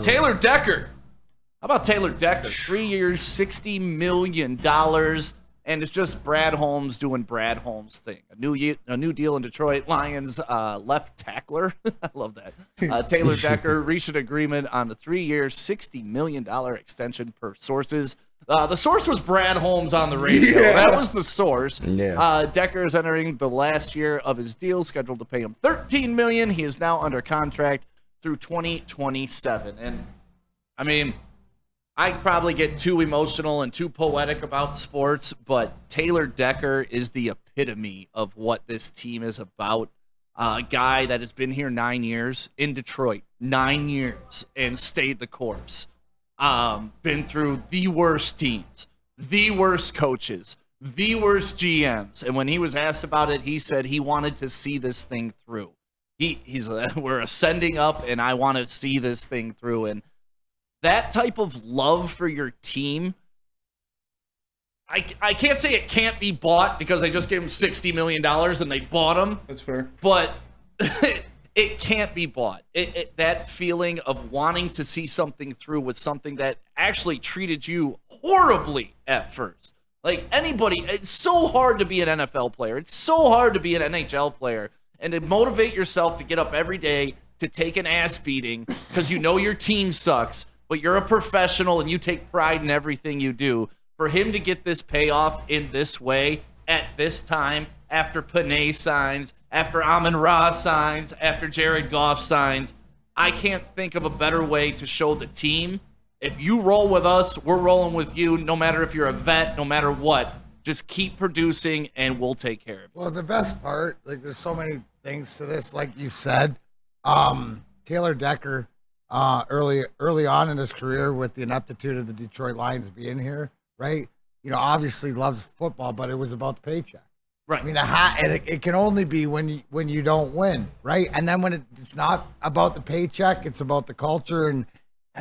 Taylor Decker. How about Taylor Decker? 3 years, $60 million. And it's just Brad Holmes doing Brad Holmes thing. A new deal in Detroit. Lions left tackler. I love that. Taylor Decker reached an agreement on a 3-year, $60 million extension per sources. The source was Brad Holmes on the radio. Yeah. That was the source. Yeah. Decker is entering the last year of his deal, scheduled to pay him $13 million. He is now under contract through 2027. And, I mean, I probably get too emotional and too poetic about sports, but Taylor Decker is the epitome of what this team is about. A guy that has been here 9 years in Detroit, 9 years, and stayed the course. Been through the worst teams, the worst coaches, the worst GMs. And when he was asked about it, he said he wanted to see this thing through. We're ascending up, and I want to see this thing through. And that type of love for your team, I can't say it can't be bought because they just gave him $60 million and they bought him. That's fair. But it can't be bought. That feeling of wanting to see something through with something that actually treated you horribly at first. Like anybody, it's so hard to be an NFL player. It's so hard to be an NHL player and to motivate yourself to get up every day to take an ass beating because you know your team sucks, but you're a professional and you take pride in everything you do. For him to get this payoff in this way at this time, after Panay signs, after Amon-Ra signs, after Jared Goff signs, I can't think of a better way to show the team. If you roll with us, we're rolling with you, no matter if you're a vet, no matter what. Just keep producing, and we'll take care of it. Well, the best part, like there's so many things to this, like you said. Taylor Decker, early on in his career with the ineptitude of the Detroit Lions being here, right? You know, obviously loves football, but it was about the paycheck. Right. I mean, it can only be when you don't win, right? And then when it's not about the paycheck, it's about the culture and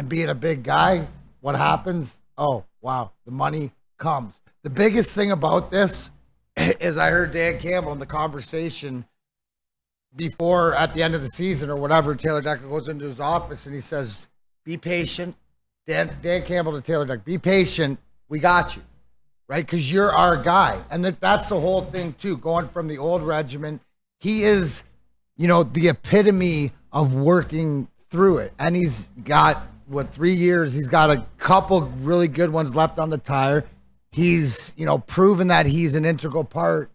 being a big guy. What happens? Oh, wow, the money comes. The biggest thing about this is I heard Dan Campbell in the conversation before at the end of the season or whatever. Taylor Decker goes into his office and he says, "Be patient." Dan Campbell to Taylor Decker, "Be patient. We got you." Right? Because you're our guy. And that's the whole thing, too. Going from the old regiment, he is, the epitome of working through it. And he's got, 3 years? He's got a couple really good ones left on the tire. He's, proven that he's an integral part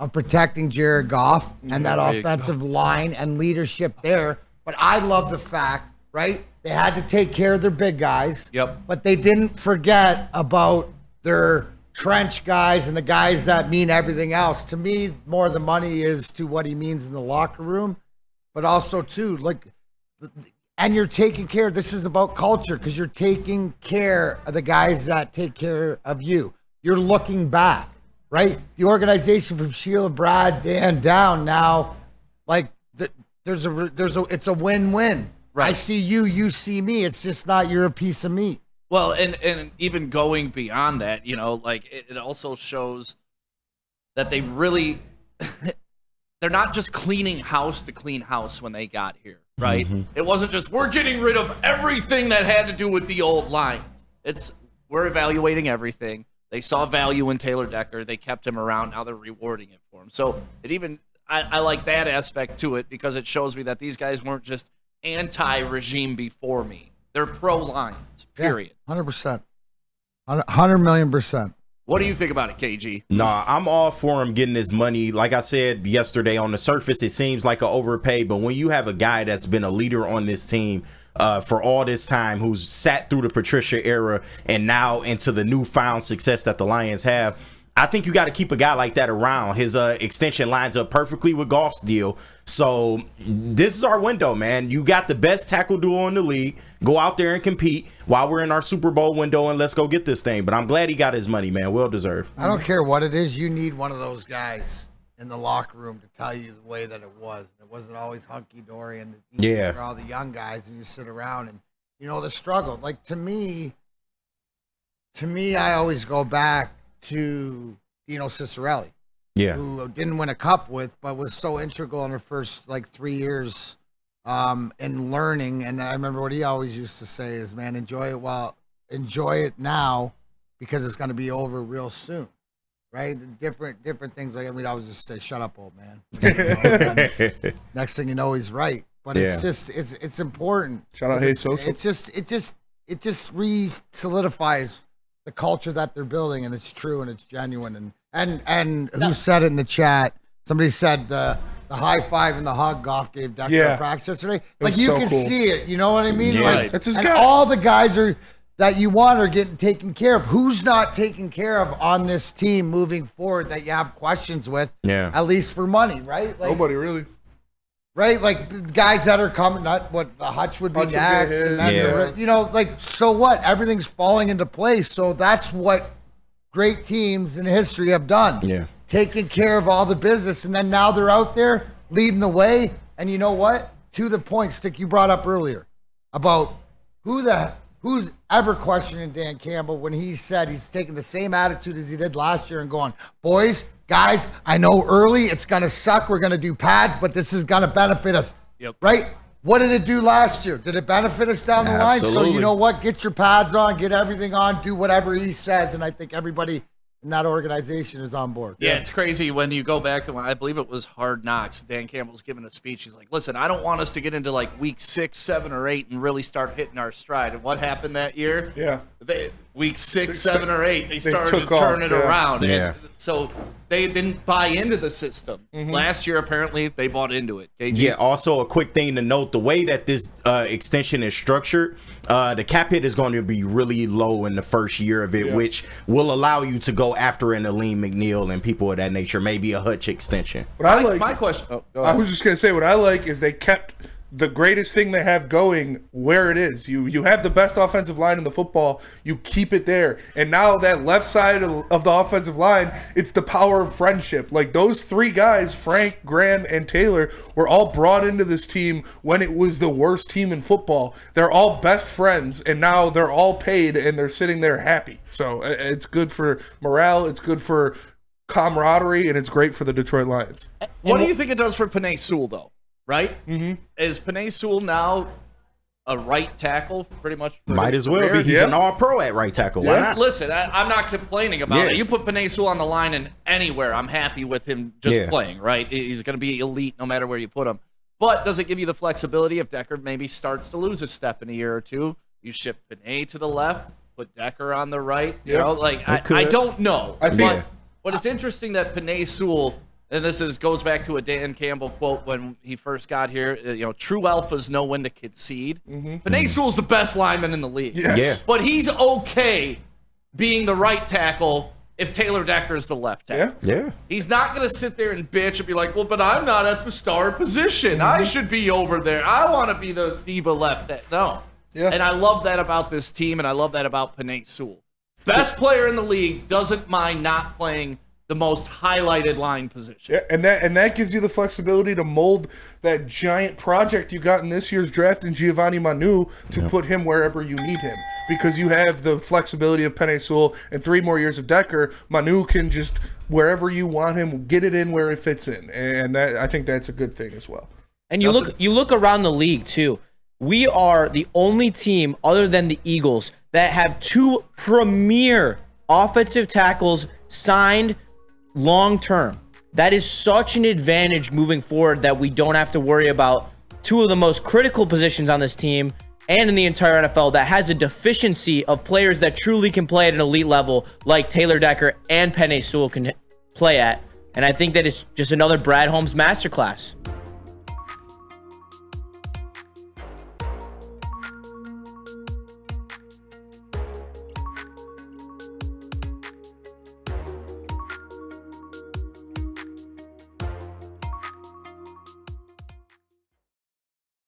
of protecting Jared Goff and that offensive line and leadership there. But I love the fact, right? They had to take care of their big guys. Yep. But they didn't forget about their trench guys and the guys that mean everything else. To me, more the money is to what he means in the locker room, but also too, and you're taking care. This is about culture because you're taking care of the guys that take care of you. You're looking back, right? The organization from Sheila, Brad, Dan down now, it's a win-win. Right. I see you, you see me. It's just not you're a piece of meat. Well, and even going beyond that, it also shows that they really they're not just cleaning house to clean house when they got here, right? Mm-hmm. It wasn't just we're getting rid of everything that had to do with the old line. It's we're evaluating everything. They saw value in Taylor Decker. They kept him around. Now they're rewarding it for him. So I like that aspect to it because it shows me that these guys weren't just anti-regime before me. They're pro-Lions, period. Yeah, 100%. 100 million%. What do you think about it, KG? Nah, I'm all for him getting his money. Like I said yesterday, on the surface, it seems like an overpay. But when you have a guy that's been a leader on this team for all this time, who's sat through the Patricia era and now into the newfound success that the Lions have, I think you got to keep a guy like that around. His extension lines up perfectly with Goff's deal. So this is our window, man. You got the best tackle duo in the league. Go out there and compete while we're in our Super Bowl window, and let's go get this thing. But I'm glad he got his money, man. Well deserved. I don't care what it is. You need one of those guys in the locker room to tell you the way that it was. It wasn't always hunky-dory and for all the young guys, and you sit around and, the struggle. Like, to me, I always go back to Dino Ciccarelli, who didn't win a cup with, but was so integral in her first 3 years and learning. And I remember what he always used to say is, man, enjoy it now because it's going to be over real soon. Right? Different things like, I mean, I was just say, shut up, old man. Next thing you know, he's right. But it's just, it's important. Shout out Hey Social. It just re-solidifies the culture that they're building, and it's true and it's genuine. And who said it in the chat? Somebody said the high five and the hug Goff gave Decker at practice yesterday. Like you can see it. You know what I mean? Yeah. Like, That's his and guy. all the guys that you want are getting taken care of. Who's not taken care of on this team moving forward that you have questions with? Yeah. At least for money, right? Like, Nobody really. right? Like guys that are coming, not what the Hutch would be Hutch would next, get and then you know, like so what? Everything's falling into place. So that's what great teams in history have done. Yeah, taking care of all the business, and then now they're out there leading the way. And you know what? To the point, Stick, you brought up earlier about who's ever questioning Dan Campbell when he said he's taking the same attitude as he did last year and going, boys, guys, I know early it's going to suck. We're going to do pads, but this is going to benefit us. Yep. Right? What did it do last year? Did it benefit us down the line? So Absolutely. you know what? Get your pads on, get everything on, do whatever he says. And I think everybody in that organization is on board. Yeah, it's crazy when you go back and I believe it was Hard Knocks. Dan Campbell's giving a speech. He's like, listen, I don't want us to get into like week 6, 7, or 8 and really start hitting our stride. And what happened that year? Yeah. Week 6, 7, or 8, they started to took turn off, it around. Yeah. And so they didn't buy into the system. Last year, apparently, they bought into it. KG? Yeah, also a quick thing to note, the way that this extension is structured, the cap hit is going to be really low in the first year of it, which will allow you to go after an Aleem McNeil and people of that nature, maybe a Hutch extension. What I like, My question. Oh, go I ahead. was just gonna say, what I like is they kept the greatest thing they have going where it is. You have the best offensive line in the football. You keep it there. And now that left side of the offensive line, it's the power of friendship. Like those three guys, Frank, Graham, and Taylor, were all brought into this team when it was the worst team in football. They're all best friends, and now they're all paid, and they're sitting there happy. So it's good for morale. It's good for camaraderie, and it's great for the Detroit Lions. What do you think it does for Penei Sewell, though? Right? Mm-hmm. Is Penei Sewell now a right tackle pretty much? For Might his as well career? be. He's an all-pro at right tackle. Why not? Listen, I'm not complaining about it. You put Penei Sewell on the line and anywhere, I'm happy with him just playing, right? He's going to be elite no matter where you put him. But does it give you the flexibility if Decker maybe starts to lose a step in a year or two? You shift Penei to the left, put Decker on the right. You know, like I don't know. But it's interesting that Penei Sewell, and this goes back to a Dan Campbell quote when he first got here. You know, true alphas know when to concede. Penei Sewell's the best lineman in the league. Yes. Yeah. But he's okay being the right tackle if Taylor Decker is the left tackle. Yeah. He's not going to sit there and bitch and be like, well, but I'm not at the star position. I should be over there. I want to be the diva left. No. Yeah. And I love that about this team, and I love that about Penei Sewell. Best player in the league doesn't mind not playing the most highlighted line position. Yeah, and that gives you the flexibility to mold that giant project you got in this year's draft in Giovanni Manu to put him wherever you need him, because you have the flexibility of Penei Sewell and 3 more years of Decker. Manu can just wherever you want him, get it in where it fits in, and that I think that's a good thing as well. And you look around the league too. We are the only team other than the Eagles that have 2 premier offensive tackles signed long term. That is such an advantage moving forward that we don't have to worry about 2 of the most critical positions on this team and in the entire NFL that has a deficiency of players that truly can play at an elite level like Taylor Decker and Penei Sewell can play at. And I think that it's just another Brad Holmes masterclass.